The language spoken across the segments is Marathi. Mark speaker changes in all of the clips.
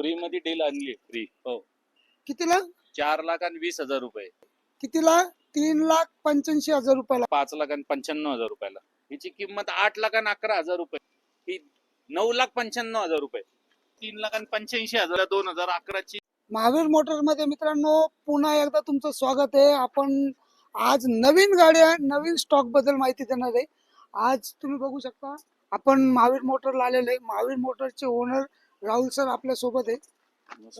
Speaker 1: फ्री मध्ये डील आणली फ्री. हो.
Speaker 2: कितीला?
Speaker 1: 4,20,000 रुपये.
Speaker 2: कितीला? 3,85,000 रुपयाला.
Speaker 1: 5,95,000 रुपयाला. हिची किंमत 8,11,000 रुपये. ही 9,95,000 रुपये. 3,85,000 2011 ची.
Speaker 2: महावीर मोटर मध्ये मित्रांनो पुन्हा एकदा तुमचं स्वागत आहे. आपण आज नवीन गाड्या नवीन स्टॉक बद्दल माहिती देणार आहे. आज तुम्ही बघू शकता आपण महावीर मोटरला आलेले आहे. महावीर मोटरचे ओनर राहुल सर आपल्या सोबत आहे.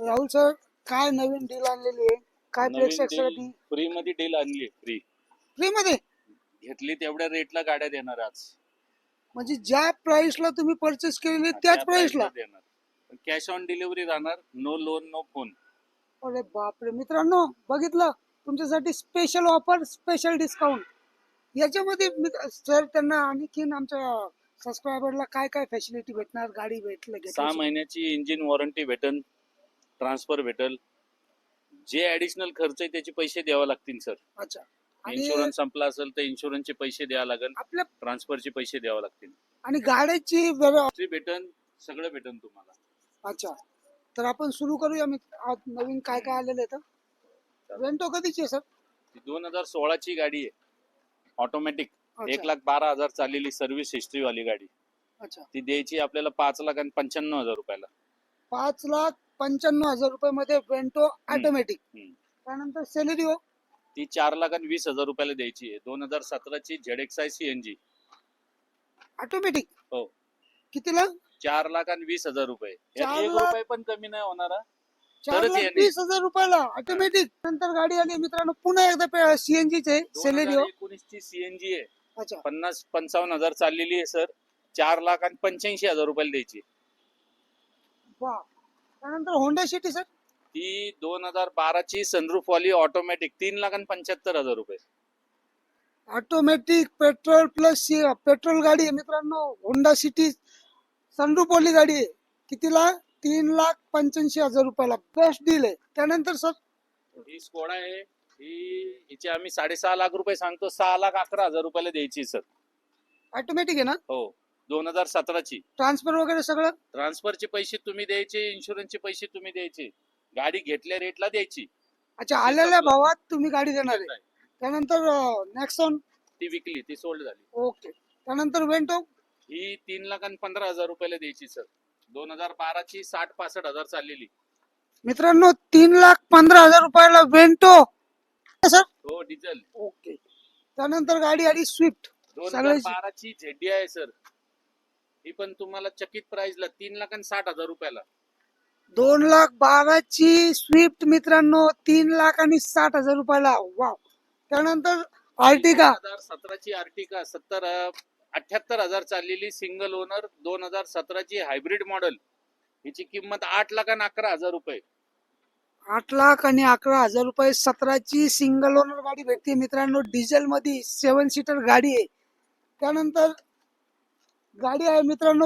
Speaker 2: राहुल सर, काय नवीन डील आणलेली आहे? काय प्रेक्षकांसाठी
Speaker 1: फ्री मध्ये डील आणली फ्री.
Speaker 2: फ्री मध्ये
Speaker 1: घेतली तेवढ्या रेटला गाड्या देणार आज.
Speaker 2: म्हणजे ज्या प्राइसला तुम्ही परचेस केलेली त्याच प्राइसला
Speaker 1: देणार. कॅश ऑन डिलिव्हरी राहणार. No loan no phone.
Speaker 2: अरे बापरे मित्रांनो, बघितलं तुमच्यासाठी स्पेशल ऑफर, स्पेशल डिस्काउंट. याच्यामध्ये सर त्यांना आणखीन आमच्या सबस्क्रायबरला काय काय फॅसिलिटी भेटणार? गाडी भेटलं
Speaker 1: 6 महिन्याची इंजिन वॉरंटी भेटन, ट्रान्सफर भेटल. जे ऍडिशनल खर्च आहे त्याचे पैसे द्यावे लागतील सर.
Speaker 2: अच्छा. आणि
Speaker 1: इन्शुरन्स संपला असेल तर इन्शुरन्सचे पैसे द्यावे लागेल.
Speaker 2: आपल्या
Speaker 1: ट्रान्सफरचे पैसे द्यावे लागतील.
Speaker 2: आणि गाड्याची
Speaker 1: फ्री भेटन, सगळं भेटन तुम्हाला.
Speaker 2: अच्छा, तर आपण सुरू करूया. आज नवीन काय काय आलेलं आहे? तर वेंटो कधीची आहे सर?
Speaker 1: 2016 ची गाडी आहे. ऑटोमॅटिक.
Speaker 2: अच्छा.
Speaker 1: 1,12,000 चाललेली सर्व्हिस हिस्ट्री वाली गाडी.
Speaker 2: अच्छा.
Speaker 1: ती द्यायची आपल्याला 5,95,000 रुपयाला.
Speaker 2: 5,95,000 रुपये मध्ये वेंटो ऑटोमॅटिक. त्यानंतर सेलेरिओ
Speaker 1: ती 4,20,000 रुपयाला द्यायची आहे. 2017 ची ZXi CNG
Speaker 2: ऑटोमॅटिक.
Speaker 1: हो.
Speaker 2: कितीला?
Speaker 1: 4,20,000 रुपये. यात 1
Speaker 2: 4,00,000
Speaker 1: रुपये पण कमी नाही होणार. तरच येणे.
Speaker 2: 4,20,000 रुपयाला ऑटोमॅटिक. नंतर गाडी आली मित्रांनो पुन्हा एकदा सीएनजी चे सेलेरिओ.
Speaker 1: 2019 ची CNG आहे.
Speaker 2: अच्छा.
Speaker 1: 50-55,000 चाललेली आहे सर. 4,85,000 रुपयाला द्यायची.
Speaker 2: वा. त्यानंतर होंडा सिटी सर.
Speaker 1: ती 2012 ची सनरूफ वाली ऑटोमॅटिक 3,75,000 रुपये.
Speaker 2: ऑटोमॅटिक पेट्रोल प्लस पेट्रोल गाडी आहे मित्रांनो. होंडा सिटी सनरूफ वाली गाडी आहे. कितीला? 3,85,000 रुपयाला. बेस्ट डील आहे. त्यानंतर सर
Speaker 1: ही स्कोडा आहे. हिचे आम्ही 6.5 लाख रुपये सांगतो. 6,11,000 रुपयाला द्यायची सर.
Speaker 2: ऑटोमॅटिक आहे ना?
Speaker 1: हो. 2017 ची.
Speaker 2: ट्रान्सफर वगैरे सगळं?
Speaker 1: ट्रान्सफरचे पैसे तुम्ही द्यायचे, इन्शुरन्सचे पैसे तुम्ही द्यायचे. गाडी घेतल्या रेटला द्यायची.
Speaker 2: अच्छा, आलेल्या भावात तुम्ही गाडी देणार आहे. त्यानंतर नेक्सॉन
Speaker 1: ती विकली, ती सोल्ड झाली.
Speaker 2: ओके. त्यानंतर वेंटो
Speaker 1: ही 3,15,000 रुपयाला द्यायची सर. 2012 ची 60-65,000 चाललेली.
Speaker 2: मित्रांनो 3,15,000 रुपयाला वेंटो सर.
Speaker 1: हो, डिझेल.
Speaker 2: ओके. त्यानंतर गाडी आली स्विफ्ट.
Speaker 1: 2012 ची ZD आहे सर. ही पण तुम्हाला चकित प्राइसला 3,60,000 रुपयाला.
Speaker 2: 2,12,000 ची स्विफ्ट मित्रांनो 3,60,000 रुपयाला. वाव. त्यानंतर आर्टिका
Speaker 1: 2017 ची आर्टिका 78,000 चाललेली सिंगल ओनर. 2017 ची हायब्रिड मॉडेल. हिची किंमत 8,11,000 रुपये.
Speaker 2: 8,11,000 रुपये. 17 ची सिंगल ओनर गाडी भेटते मित्रांनो. डिझेल मध्ये 7 सीटर गाडी आहे. त्यानंतर गाडी आहे मित्रांनो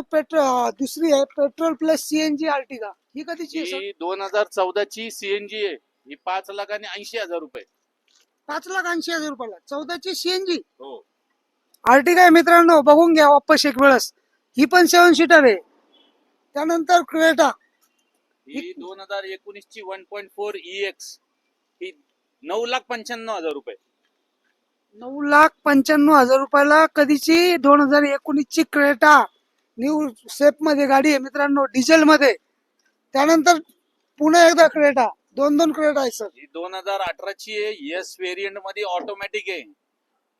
Speaker 2: दुसरी आहे पेट्रोल प्लस सीएनजी आर्टिगा. ही कधीची आहे सर?
Speaker 1: ही 2014 ची CNG आहे. ही 5,80,000 रुपये.
Speaker 2: 5,80,000 रुपयाला 14 ची सीएनजी
Speaker 1: हो.
Speaker 2: आर्टिगा आहे मित्रांनो. बघून घ्या वापस एक वेळेस. ही पण 7 सीटर आहे. त्यानंतर क्रेटा
Speaker 1: ही 2019 ची 1.4 EX. ही 9,95,000 रुपये.
Speaker 2: 9,95,000 रुपयाला. कधीची? 2019 ची क्रेटा न्यू शेप मध्ये गाडी आहे मित्रांनो, डिझेल मध्ये. त्यानंतर पुन्हा एकदा क्रेटा. दोन क्रेटा आहे सर.
Speaker 1: ही 2018 ची आहे. एस व्हेरियंट मध्ये ऑटोमॅटिक आहे.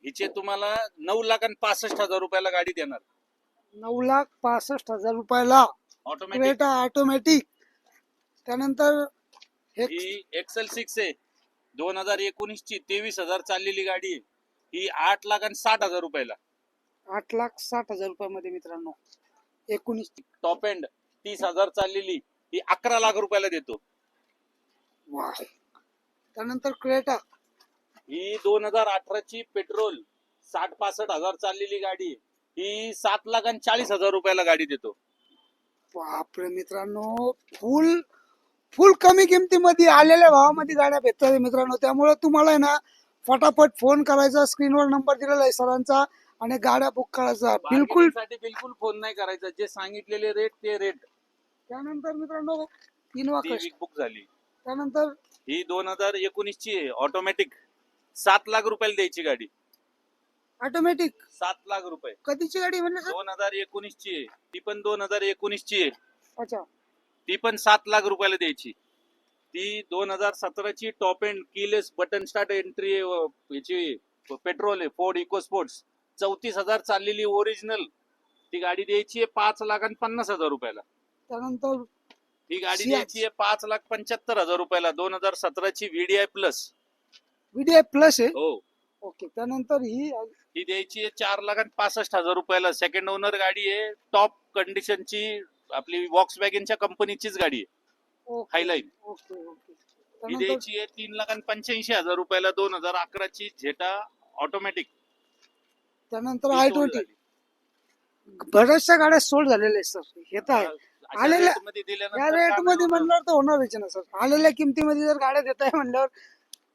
Speaker 1: हिचे तुम्हाला 9,65,000 रुपयाला गाडी देणार.
Speaker 2: 9,65,000 रुपयाला
Speaker 1: ऑटोमॅटिक.
Speaker 2: Creta automatic. त्यानंतर
Speaker 1: ही XL6 आहे. 2019 ची 23,000 चाललेली गाडी आहे. ही 8,60,000 रुपयाला.
Speaker 2: 8,60,000 रुपयामध्ये मित्रांनो 19
Speaker 1: टॉप एंड 30,000 चाललेली. ही 11 लाख रुपयाला देतो.
Speaker 2: वा. त्यानंतर क्रेटा
Speaker 1: ही 2018 ची पेट्रोल 60-65,000 चाललेली गाडी. ही 7,40,000 रुपयाला गाडी देतो.
Speaker 2: बापरे मित्रांनो, फुल कमी किमतीमध्ये आलेल्या भावामध्ये गाड्या भेटतात मित्रांनो. त्यामुळे तुम्हाला आहे ना फटाफट फोन करायचा. स्क्रीनवर नंबर दिलेला आहे सरांचा आणि गाड्या बुक करायचा. बिलकुल
Speaker 1: बिलकुल फोन नाही करायचा. जे सांगितलेले रेट ते रेट.
Speaker 2: त्यानंतर मित्रांनो इनोवा
Speaker 1: ती
Speaker 2: क्रिस्टा.
Speaker 1: बुक झाली.
Speaker 2: त्यानंतर
Speaker 1: ही 2019 ची आहे ऑटोमॅटिक. 7 लाख रुपयाला द्यायची गाडी.
Speaker 2: ऑटोमॅटिक
Speaker 1: 7 लाख रुपये.
Speaker 2: कधीची गाडी म्हणले सर?
Speaker 1: 2019 ची आहे. ती पण 2019 ची आहे.
Speaker 2: अच्छा.
Speaker 1: ती पण 7 लाख रुपयाला द्यायची. ती 2017 ची top end keyless button start entry याची पेट्रोल आहे. फोर्ड इको स्पोर्ट्स 34,000 चाललेली ओरिजिनल. ती गाडी द्यायची आहे 5,50,000 रुपयाला.
Speaker 2: त्यानंतर
Speaker 1: ही गाडी
Speaker 2: Ciaz.
Speaker 1: द्यायची आहे 5,75,000 रुपयाला. 2017 ची VDI प्लस.
Speaker 2: VDI प्लस आहे.
Speaker 1: हो.
Speaker 2: ओके. त्यानंतर ही
Speaker 1: ही द्यायची आहे 4,65,000 रुपयाला. सेकंड ओनर गाडी आहे. टॉप कंडिशनची आपली वॉक्स वॅगनच्या कंपनीचीच गाडी आहे.
Speaker 2: Okay
Speaker 1: highline.
Speaker 2: Okay okay.
Speaker 1: ही
Speaker 2: त्यानंतर
Speaker 1: द्यायची आहे 3,85,000 रुपयाला. 2011 ची झेटा ऑटोमॅटिक.
Speaker 2: त्यानंतर I20 बऱ्याचशा गाड्या सोल्ड झालेल्या आहेत सर. हे तर आहे. आलेल्या- या रेट मध्ये म्हणल्यावर तर होणारच ना सर. आलेल्या किमतीमध्ये जर गाड्या देत आहे म्हणल्यावर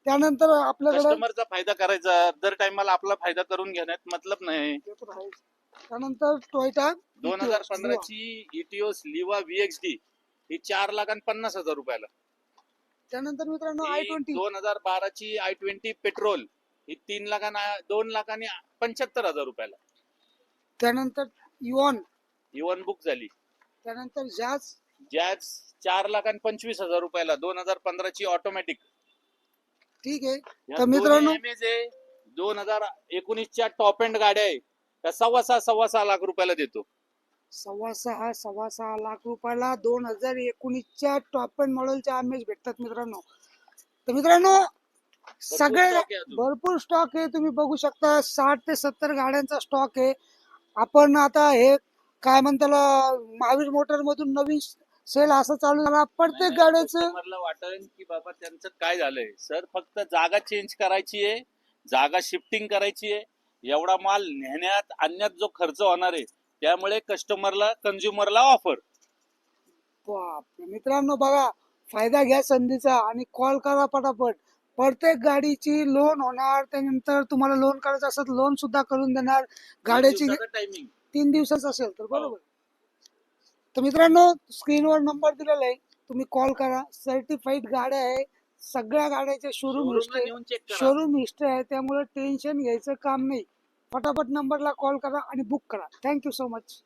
Speaker 2: त्यानंतर आपल्याकडे
Speaker 1: कस्टमरचा फायदा करायचा. दर टाइमला आपला फायदा करून घेण्यात मतलब नाही.
Speaker 2: ते तर आहेच. त्यानंतर टोयोटा
Speaker 1: 2015 ची इटिओस लिवा VXD ही 4,50,000 रुपयाला.
Speaker 2: त्यानंतर मित्रांनो
Speaker 1: ही
Speaker 2: I20
Speaker 1: 2012 ची I20 पेट्रोल ही 2,75,000 रुपयाला.
Speaker 2: त्यानंतर युऑन.
Speaker 1: इवन बुक झाली.
Speaker 2: त्यानंतर जाज.
Speaker 1: जॅज 4,25,000 रुपयाला. 2015 ची ऑटोमॅटिक.
Speaker 2: ठीक आहे.
Speaker 1: या
Speaker 2: तर मित्रांनो-
Speaker 1: दोन्ही MAs आहे. 2019 च्या टॉप एंड गाड्या आहे. त्या 6.25 लाख रुपयाला देतो.
Speaker 2: 6.25 लाख रुपयाला 2019च्या टॉप एंड मॉडेलच्या आमेज भेटतात मित्रांनो. तर मित्रांनो सगळे
Speaker 1: stock आहे अजून.
Speaker 2: भरपूर स्टॉक आहे. तुम्ही बघू शकता 60 ते 70 गाड्यांचा स्टॉक आहे. आपण आता हे काय म्हणतात महावीर मोटर मधून नवीन सेल असं चालू झाला. प्रत्येक गाड्याचं
Speaker 1: मला वाटन की बाबा त्यांचं काय झालंय सर, फक्त जागा चेंज करायची आहे, जागा शिफ्टिंग करायची आहे. एवढा माल नेण्यात आणण्यात जो खर्च होणार आहे त्यामुळे कस्टमरला कंझ्युमरला ऑफर.
Speaker 2: बापरे. मित्रांनो बघा फायदा घ्या संधीचा आणि कॉल करा पटापट. प्रत्येक गाडीची लोन होणार. त्यानंतर तुम्हाला लोन करायचं असेल तर लोन सुद्धा करून देणार. गाड्याची
Speaker 1: टायमिंग
Speaker 2: 3 दिवसाचं असेल तर बरोबर. तर मित्रांनो स्क्रीनवर नंबर दिलेला आहे. तुम्ही कॉल करा. सर्टिफाईड गाड्या आहे. सगळ्या गाड्याचे शोरूम हिस्ट्री
Speaker 1: नेऊन चेक करा.
Speaker 2: शोरूम हिस्ट्री आहे. त्यामुळे टेन्शन घ्यायचं काम नाही. फटाफट नंबरला कॉल करा आणि बुक करा. Thank you so much.